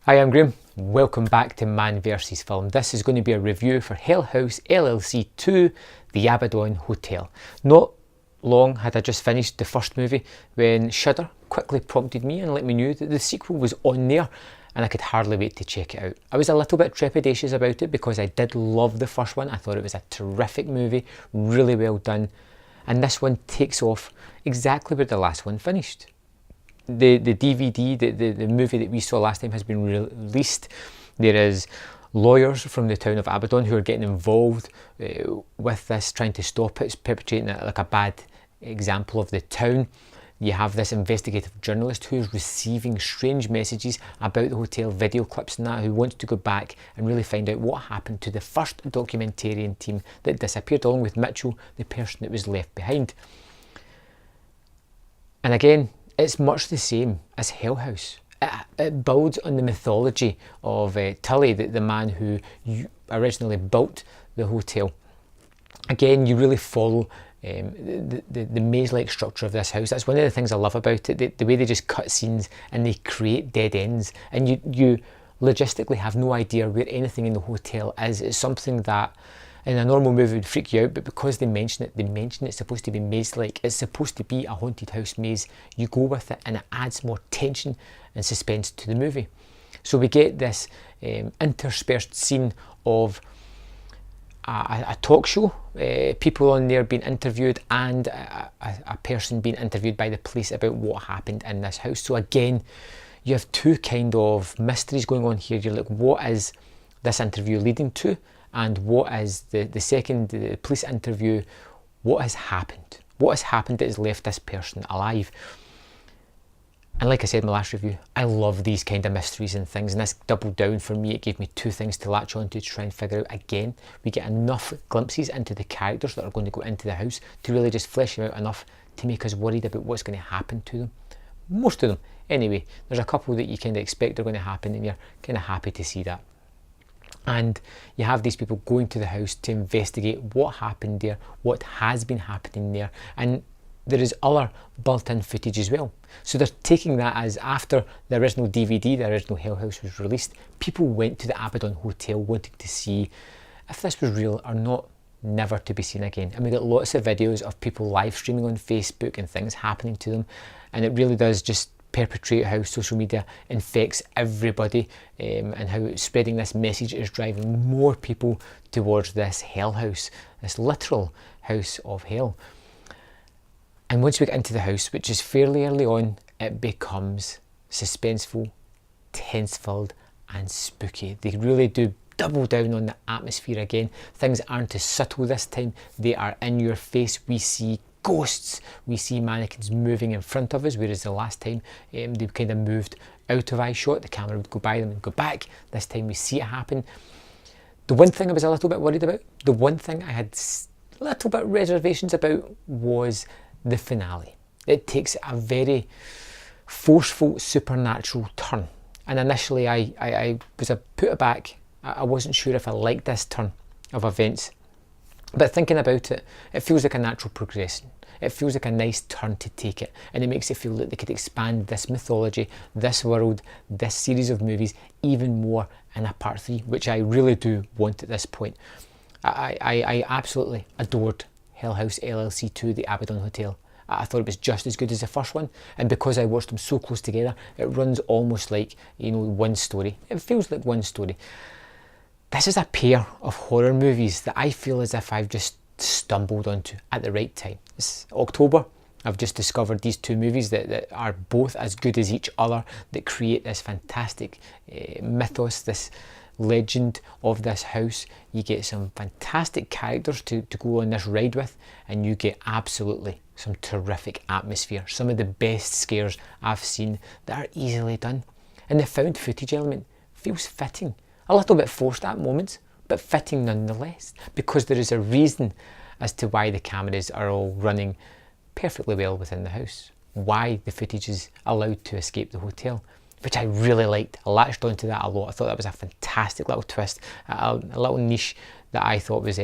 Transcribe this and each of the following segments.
Hi, I'm Graham. Welcome back to Man vs Film. This is going to be a review for Hell House LLC 2, The Abaddon Hotel. Not long had I just finished the first movie when Shudder quickly prompted me and let me know that the sequel was on there and I could hardly wait to check it out. I was a little bit trepidatious about it because I did love the first one. I thought it was a terrific movie, really well done, and this one takes off exactly where the last one finished. The DVD, the movie that we saw last time has been released. There is lawyers from the town of Abaddon who are getting involved with this, trying to stop it. It's perpetrating like a bad example of the town. You have this investigative journalist who is receiving strange messages about the hotel, video clips and that, who wants to go back and really find out what happened to the first documentarian team that disappeared, along with Mitchell, the person that was left behind. And again, it's much the same as Hell House. It builds on the mythology of Tully, the man who originally built the hotel. Again, you really follow the maze-like structure of this house. That's one of the things I love about it, the way they just cut scenes and they create dead ends, and you logistically have no idea where anything in the hotel is. It's something that in a normal movie would freak you out, but because they mention it's supposed to be maze-like. It's supposed to be a haunted house maze. You go with it and it adds more tension and suspense to the movie. So we get this interspersed scene of a talk show, people on there being interviewed, and a person being interviewed by the police about what happened in this house. So again, you have two kind of mysteries going on here. You're like, what is this interview leading to? And what is the second police interview? What has happened? What has happened that has left this person alive? And like I said in my last review, I love these kind of mysteries and things, and this doubled down for me. It gave me two things to latch onto to try and figure out. Again, we get enough glimpses into the characters that are going to go into the house to really just flesh them out enough to make us worried about what's going to happen to them. Most of them. Anyway, there's a couple that you kind of expect are going to happen and you're kind of happy to see that. And you have these people going to the house to investigate what happened there, what has been happening there, and there is other built-in footage as well. So they're taking that as, after the original DVD, the original Hell House was released, people went to the Abaddon Hotel wanting to see if this was real or not, never to be seen again. And we get lots of videos of people live streaming on Facebook and things happening to them, and it really does just perpetrate how social media infects everybody, and how spreading this message is driving more people towards this hell house, this literal house of hell. And once we get into the house, which is fairly early on, it becomes suspenseful, tense-filled and spooky. They really do double down on the atmosphere again. Things aren't as subtle this time, they are in your face. We see ghosts, we see mannequins moving in front of us, whereas the last time they kind of moved out of eye shot. The camera would go by them and go back. This time we see it happen. The one thing I was a little bit worried about, the one thing I had a little bit of reservations about, was the finale. It takes a very forceful supernatural turn, and initially I was put aback. I wasn't sure if I liked this turn of events. But thinking about it, it feels like a natural progression. It feels like a nice turn to take it, and it makes it feel that they could expand this mythology, this world, this series of movies even more in a part 3, which I really do want at this point. I absolutely adored Hell House LLC 2, The Abaddon Hotel. I thought it was just as good as the first one, and because I watched them so close together, it runs almost like, one story. It feels like one story. This is a pair of horror movies that I feel as if I've just stumbled onto at the right time. It's October. I've just discovered these two movies that are both as good as each other, that create this fantastic mythos, this legend of this house. You get some fantastic characters to go on this ride with, and you get absolutely some terrific atmosphere. Some of the best scares I've seen that are easily done. And the found footage element feels fitting. A little bit forced at moments, but fitting nonetheless, because there is a reason as to why the cameras are all running perfectly well within the house, why the footage is allowed to escape the hotel, which I really liked. I latched onto that a lot. I thought that was a fantastic little twist, a little niche that I thought was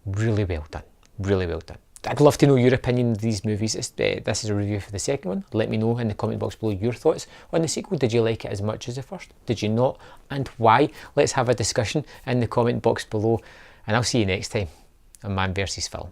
really well done, really well done. I'd love to know your opinion of these movies. This is a review for the second one. Let me know in the comment box below your thoughts on the sequel. Did you like it as much as the first? Did you not? And why? Let's have a discussion in the comment box below. And I'll see you next time on Man vs. Film.